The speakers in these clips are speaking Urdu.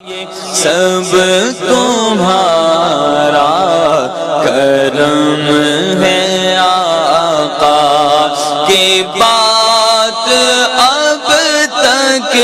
یہ سب تمہارا کرم ہے آقا کی بات اب تک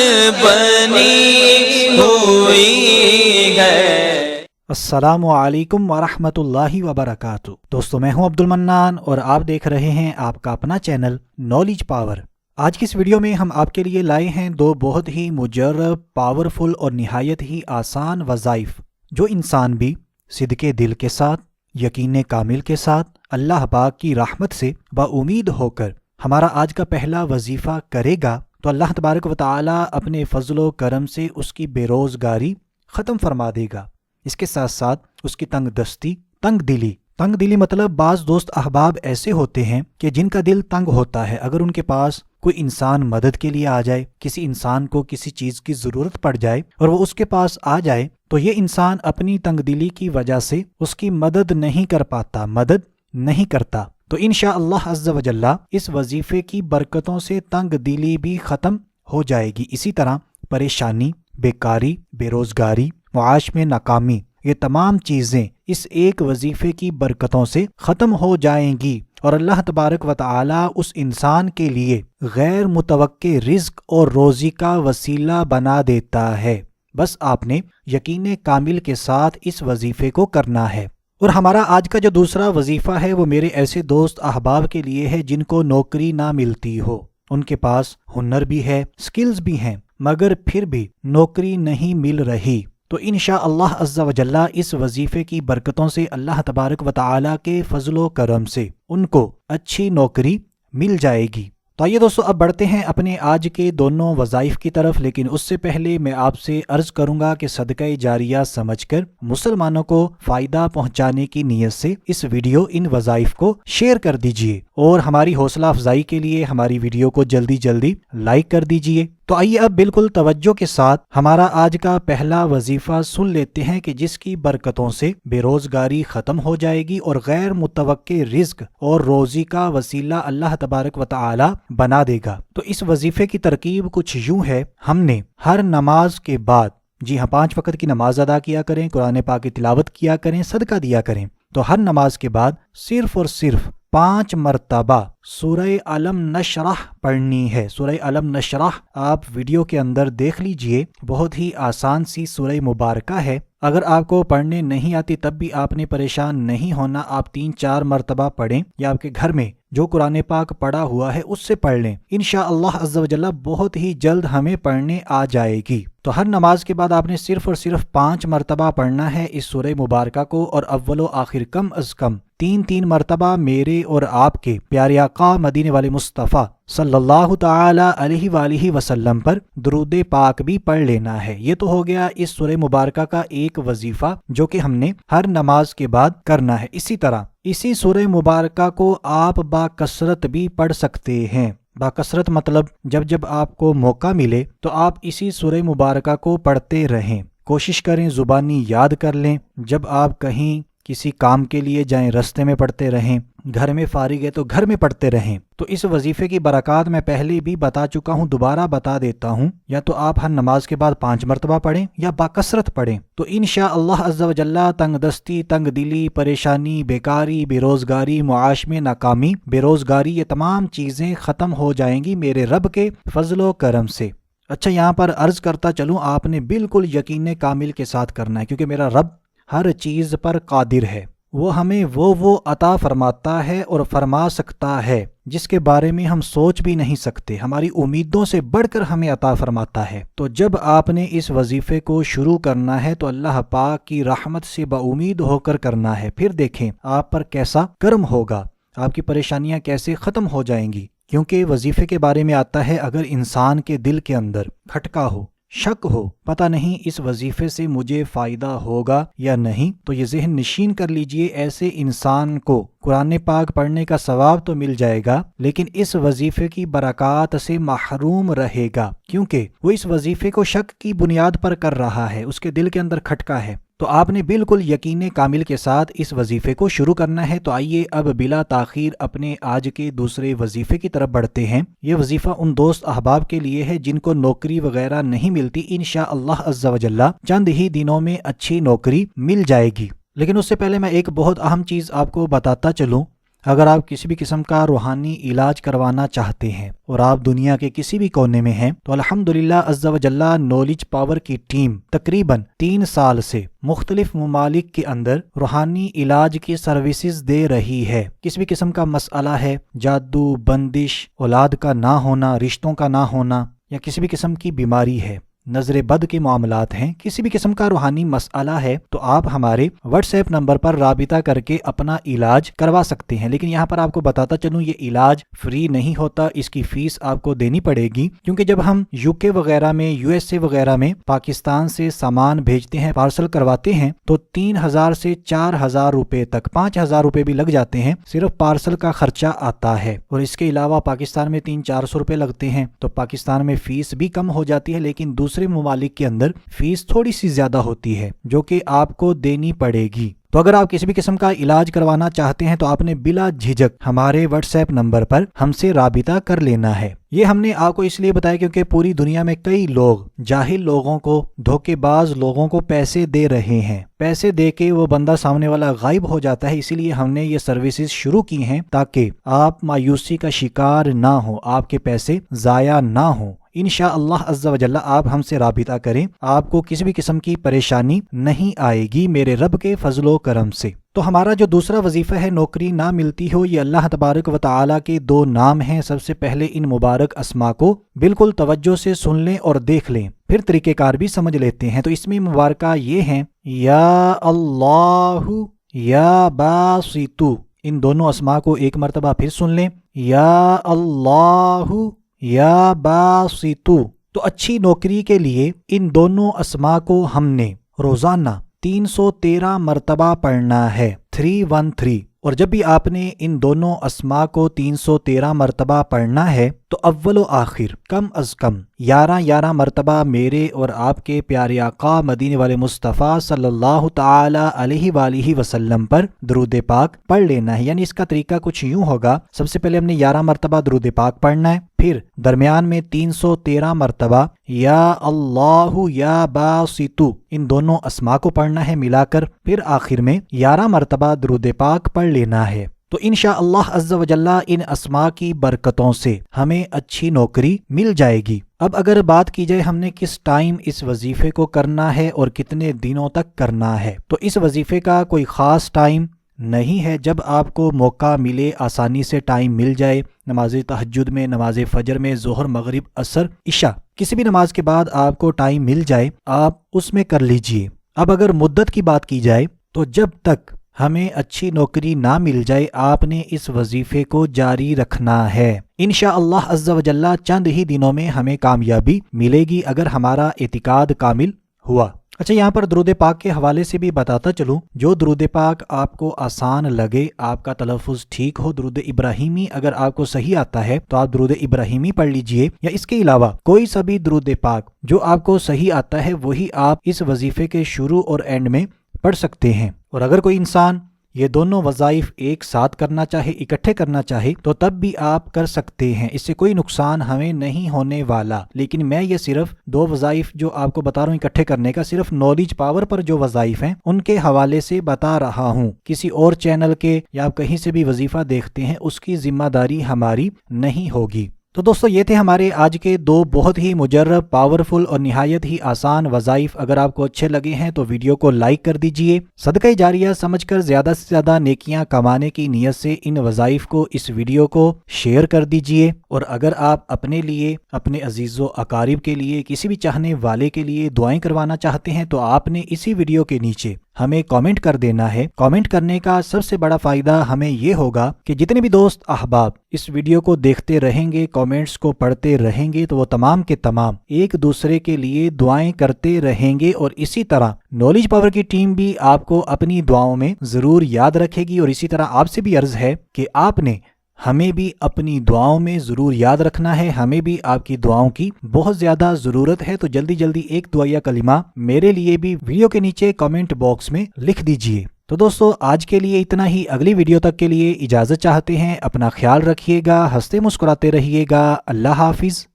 بنی ہوئی ہے۔ السلام علیکم ورحمۃ اللہ وبرکاتہ۔ دوستو میں ہوں عبد المنان اور آپ دیکھ رہے ہیں آپ کا اپنا چینل نالج پاور۔ آج کی اس ویڈیو میں ہم آپ کے لیے لائے ہیں دو بہت ہی مجرب، پاورفل اور نہایت ہی آسان وظائف جو انسان بھی صدقے دل کے ساتھ، یقین کامل کے ساتھ، اللہ پاک کی رحمت سے با امید ہو کر ہمارا آج کا پہلا وظیفہ کرے گا تو اللہ تبارک و تعالی اپنے فضل و کرم سے اس کی بے روزگاری ختم فرما دے گا۔ اس کے ساتھ ساتھ اس کی تنگ دستی، تنگ دلی مطلب بعض دوست احباب ایسے ہوتے ہیں کہ جن کا دل تنگ ہوتا ہے، اگر ان کے پاس کوئی انسان مدد کے لیے آ جائے، کسی انسان کو کسی چیز کی ضرورت پڑ جائے اور وہ اس کے پاس آ جائے تو یہ انسان اپنی تنگ دلی کی وجہ سے اس کی مدد نہیں کر پاتا، مدد نہیں کرتا۔ تو انشاءاللہ عز و جل اس وظیفے کی برکتوں سے تنگ دلی بھی ختم ہو جائے گی۔ اسی طرح پریشانی، بیکاری، بے روزگاری، معاش میں ناکامی، یہ تمام چیزیں اس ایک وظیفے کی برکتوں سے ختم ہو جائیں گی اور اللہ تبارک و تعالی اس انسان کے لیے غیر متوقع رزق اور روزی کا وسیلہ بنا دیتا ہے۔ بس آپ نے یقین کامل کے ساتھ اس وظیفے کو کرنا ہے۔ اور ہمارا آج کا جو دوسرا وظیفہ ہے وہ میرے ایسے دوست احباب کے لیے ہے جن کو نوکری نہ ملتی ہو، ان کے پاس ہنر بھی ہے، سکلز بھی ہیں، مگر پھر بھی نوکری نہیں مل رہی۔ تو انشاءاللہ عز و جل اس وظیفے کی برکتوں سے اللہ تبارک و تعالی کے فضل و کرم سے ان کو اچھی نوکری مل جائے گی۔ تو آئیے دوستو اب بڑھتے ہیں اپنے آج کے دونوں وظائف کی طرف، لیکن اس سے پہلے میں آپ سے عرض کروں گا کہ صدقہ جاریہ سمجھ کر مسلمانوں کو فائدہ پہنچانے کی نیت سے اس ویڈیو ان وظائف کو شیئر کر دیجئے اور ہماری حوصلہ افزائی کے لیے ہماری ویڈیو کو جلدی لائک کر دیجئے۔ تو آئیے اب بالکل توجہ کے ساتھ ہمارا آج کا پہلا وظیفہ سن لیتے ہیں کہ جس کی برکتوں سے بے روزگاری ختم ہو جائے گی اور غیر متوقع رزق اور روزی کا وسیلہ اللہ تبارک و تعالی بنا دے گا۔ تو اس وظیفے کی ترکیب کچھ یوں ہے، ہم نے ہر نماز کے بعد، جی ہاں 5 وقت کی نماز ادا کیا کریں، قرآن پاک کی تلاوت کیا کریں، صدقہ دیا کریں، تو ہر نماز کے بعد صرف اور صرف 5 مرتبہ سورہ علم نشرح پڑھنی ہے۔ سورہ علم نشرح آپ ویڈیو کے اندر دیکھ لیجئے، بہت ہی آسان سی سورہ مبارکہ ہے۔ اگر آپ کو پڑھنے نہیں آتی تب بھی آپ نے پریشان نہیں ہونا، آپ 3-4 مرتبہ پڑھیں یا آپ کے گھر میں جو قرآن پاک پڑھا ہوا ہے اس سے پڑھ لیں، انشاءاللہ عز و جل بہت ہی جلد ہمیں پڑھنے آ جائے گی۔ تو ہر نماز کے بعد آپ نے صرف اور صرف 5 مرتبہ پڑھنا ہے اس سورہ مبارکہ کو، اور اول و آخر کم از کم 3 مرتبہ میرے اور آپ کے پیارے آقا مدینے والے مصطفیٰ صلی اللہ تعالی علیہ وآلہ وسلم پر درود پاک بھی پڑھ لینا ہے۔ یہ تو ہو گیا اس سورہ مبارکہ کا ایک وظیفہ جو کہ ہم نے ہر نماز کے بعد کرنا ہے۔ اسی طرح اسی سورہ مبارکہ کو آپ باکثرت بھی پڑھ سکتے ہیں۔ باکثرت مطلب جب آپ کو موقع ملے تو آپ اسی سورہ مبارکہ کو پڑھتے رہیں، کوشش کریں زبانی یاد کر لیں، جب آپ کہیں کسی کام کے لیے جائیں رستے میں پڑھتے رہیں، گھر میں فارغ ہے تو گھر میں پڑھتے رہیں۔ تو اس وظیفے کی برکات میں پہلے بھی بتا چکا ہوں، دوبارہ بتا دیتا ہوں، یا تو آپ ہر نماز کے بعد 5 مرتبہ پڑھیں یا باکثرت پڑھیں، تو انشاءاللہ عز و جل تنگ دستی، تنگ دلی، پریشانی، بیکاری، بے روزگاری، معاش میں ناکامی، بے روزگاری، یہ تمام چیزیں ختم ہو جائیں گی میرے رب کے فضل و کرم سے۔ اچھا یہاں پر عرض کرتا چلوں، آپ نے بالکل یقین کامل کے ساتھ کرنا ہے، کیونکہ میرا رب ہر چیز پر قادر ہے، وہ ہمیں وہ عطا فرماتا ہے اور فرما سکتا ہے جس کے بارے میں ہم سوچ بھی نہیں سکتے، ہماری امیدوں سے بڑھ کر ہمیں عطا فرماتا ہے۔ تو جب آپ نے اس وظیفے کو شروع کرنا ہے تو اللہ پاک کی رحمت سے بامید ہو کر کرنا ہے، پھر دیکھیں آپ پر کیسا کرم ہوگا، آپ کی پریشانیاں کیسے ختم ہو جائیں گی۔ کیونکہ وظیفے کے بارے میں آتا ہے، اگر انسان کے دل کے اندر کھٹکا ہو، شک ہو، پتہ نہیں اس وظیفے سے مجھے فائدہ ہوگا یا نہیں، تو یہ ذہن نشین کر لیجئے، ایسے انسان کو قرآن پاک پڑھنے کا ثواب تو مل جائے گا لیکن اس وظیفے کی برکات سے محروم رہے گا، کیونکہ وہ اس وظیفے کو شک کی بنیاد پر کر رہا ہے، اس کے دل کے اندر کھٹکا ہے۔ تو آپ نے بالکل یقین کامل کے ساتھ اس وظیفے کو شروع کرنا ہے۔ تو آئیے اب بلا تاخیر اپنے آج کے دوسرے وظیفے کی طرف بڑھتے ہیں۔ یہ وظیفہ ان دوست احباب کے لیے ہے جن کو نوکری وغیرہ نہیں ملتی، انشاءاللہ عز و جل چند ہی دنوں میں اچھی نوکری مل جائے گی۔ لیکن اس سے پہلے میں ایک بہت اہم چیز آپ کو بتاتا چلوں۔ اگر آپ کسی بھی قسم کا روحانی علاج کروانا چاہتے ہیں اور آپ دنیا کے کسی بھی کونے میں ہیں تو الحمدللہ عز و جل نالج پاور کی ٹیم تقریباً 3 سال سے مختلف ممالک کے اندر روحانی علاج کی سروسز دے رہی ہے۔ کسی بھی قسم کا مسئلہ ہے، جادو، بندش، اولاد کا نہ ہونا، رشتوں کا نہ ہونا، یا کسی بھی قسم کی بیماری ہے، نظر بد کے معاملات ہیں، کسی بھی قسم کا روحانی مسئلہ ہے، تو آپ ہمارے واٹس ایپ نمبر پر رابطہ کر کے اپنا علاج کروا سکتے ہیں۔ لیکن یہاں پر آپ کو بتاتا چلوں یہ علاج فری نہیں ہوتا، اس کی فیس آپ کو دینی پڑے گی، کیونکہ جب ہم UK وغیرہ میں، USA وغیرہ میں پاکستان سے سامان بھیجتے ہیں، پارسل کرواتے ہیں، تو 3000 سے 4000 روپے تک، 5000 روپے بھی لگ جاتے ہیں، صرف پارسل کا خرچہ آتا ہے۔ اور اس کے علاوہ پاکستان میں 300-400 روپے لگتے ہیں، تو پاکستان میں فیس بھی کم ہو جاتی ہے، لیکن دوسرے ممالک کے اندر فیس تھوڑی سی زیادہ ہوتی ہے جو کہ آپ کو دینی پڑے گی۔ تو اگر آپ کسی بھی قسم کا علاج کروانا چاہتے ہیں تو آپ نے بلا جھجک ہمارے واٹس ایپ نمبر پر ہم سے رابطہ کر لینا ہے۔ یہ ہم نے آپ کو اس لیے بتایا کیونکہ پوری دنیا میں کئی لوگ جاہل لوگوں کو، دھوکے باز لوگوں کو پیسے دے رہے ہیں، پیسے دے کے وہ بندہ سامنے والا غائب ہو جاتا ہے۔ اسی لیے ہم نے یہ سروسز شروع کی ہیں تاکہ آپ مایوسی کا شکار نہ ہو، آپ کے پیسے ضائع نہ ہوں۔ انشاءاللہ عز و جل آپ ہم سے رابطہ کریں، آپ کو کسی بھی قسم کی پریشانی نہیں آئے گی میرے رب کے فضل و کرم سے۔ تو ہمارا جو دوسرا وظیفہ ہے نوکری نہ ملتی ہو، یہ اللہ تبارک و تعالی کے 2 نام ہیں۔ سب سے پہلے ان مبارک اسما کو بالکل توجہ سے سن لیں اور دیکھ لیں، پھر طریقہ کار بھی سمجھ لیتے ہیں۔ تو اس میں مبارکہ یہ ہیں یا اللہ، یا باسطو، ان دونوں اسما کو ایک مرتبہ پھر سن لیں، یا اللہ، یا باسطو۔ تو اچھی نوکری کے لیے ان دونوں اسما کو ہم نے روزانہ 313 مرتبہ پڑھنا ہے، 313۔ اور جب بھی آپ نے ان دونوں اسما کو 313 مرتبہ پڑھنا ہے تو اول و آخر کم از کم 11 مرتبہ میرے اور آپ کے پیارے آقا مدینے والے مصطفیٰ صلی اللہ تعالی علیہ وآلہ وسلم پر درود پاک پڑھ لینا ہے۔ یعنی اس کا طریقہ کچھ یوں ہوگا، سب سے پہلے ہم نے 11 مرتبہ درود پاک پڑھنا ہے، پھر درمیان میں 313 مرتبہ یا اللہ، یا باسطو، ان دونوں اسما کو پڑھنا ہے ملا کر، پھر آخر میں 11 مرتبہ درود پاک پڑھ لینا ہے۔ تو انشاءاللہ عز و جل ان اسما کی برکتوں سے ہمیں اچھی نوکری مل جائے گی۔ اب اگر بات کی جائے ہم نے کس ٹائم اس وظیفے کو کرنا ہے اور کتنے دنوں تک کرنا ہے، تو اس وظیفے کا کوئی خاص ٹائم نہیں ہے، جب آپ کو موقع ملے، آسانی سے ٹائم مل جائے، نماز تہجد میں، نماز فجر میں، ظہر، مغرب، عصر، عشاء، کسی بھی نماز کے بعد آپ کو ٹائم مل جائے آپ اس میں کر لیجئے۔ اب اگر مدت کی بات کی جائے تو جب تک ہمیں اچھی نوکری نہ مل جائے آپ نے اس وظیفے کو جاری رکھنا ہے۔ انشاءاللہ عز و جل چند ہی دنوں میں ہمیں کامیابی ملے گی اگر ہمارا اعتقاد کامل ہوا۔ اچھا، یہاں پر درود پاک کے حوالے سے بھی بتاتا چلوں، جو درود پاک آپ کو آسان لگے، آپ کا تلفظ ٹھیک ہو، درود ابراہیمی اگر آپ کو صحیح آتا ہے تو آپ درود ابراہیمی پڑھ لیجئے، یا اس کے علاوہ کوئی سا بھی درود پاک جو آپ کو صحیح آتا ہے وہی آپ اس وظیفے کے شروع اور اینڈ میں پڑھ سکتے ہیں۔ اور اگر کوئی انسان یہ دونوں وظائف ایک ساتھ کرنا چاہے، اکٹھے کرنا چاہے تو تب بھی آپ کر سکتے ہیں، اس سے کوئی نقصان ہمیں نہیں ہونے والا۔ لیکن میں یہ صرف 2 وظائف جو آپ کو بتا رہا ہوں اکٹھے کرنے کا، صرف نالج پاور پر جو وظائف ہیں ان کے حوالے سے بتا رہا ہوں، کسی اور چینل کے یا آپ کہیں سے بھی وظیفہ دیکھتے ہیں اس کی ذمہ داری ہماری نہیں ہوگی۔ تو دوستو یہ تھے ہمارے آج کے 2 بہت ہی مجرب، پاورفل اور نہایت ہی آسان وظائف۔ اگر آپ کو اچھے لگے ہیں تو ویڈیو کو لائک کر دیجئے، صدقہ جاریہ سمجھ کر زیادہ سے زیادہ نیکیاں کمانے کی نیت سے ان وظائف کو، اس ویڈیو کو شیئر کر دیجئے۔ اور اگر آپ اپنے لیے، اپنے عزیز و اقارب کے لیے، کسی بھی چاہنے والے کے لیے دعائیں کروانا چاہتے ہیں تو آپ نے اسی ویڈیو کے نیچے ہمیں کامنٹ کر دینا ہے۔ کامنٹ کرنے کا سب سے بڑا فائدہ ہمیں یہ ہوگا کہ جتنے بھی دوست احباب اس ویڈیو کو دیکھتے رہیں گے، کامنٹس کو پڑھتے رہیں گے، تو وہ تمام کے تمام ایک دوسرے کے لیے دعائیں کرتے رہیں گے، اور اسی طرح نالج پاور کی ٹیم بھی آپ کو اپنی دعاؤں میں ضرور یاد رکھے گی۔ اور اسی طرح آپ سے بھی عرض ہے کہ آپ نے ہمیں بھی اپنی دعاؤں میں ضرور یاد رکھنا ہے، ہمیں بھی آپ کی دعاؤں کی بہت زیادہ ضرورت ہے۔ تو جلدی جلدی ایک دعا یا کلمہ میرے لیے بھی ویڈیو کے نیچے کامنٹ باکس میں لکھ دیجئے۔ تو دوستو آج کے لیے اتنا ہی، اگلی ویڈیو تک کے لیے اجازت چاہتے ہیں، اپنا خیال رکھیے گا، ہنستے مسکراتے رہیے گا، اللہ حافظ۔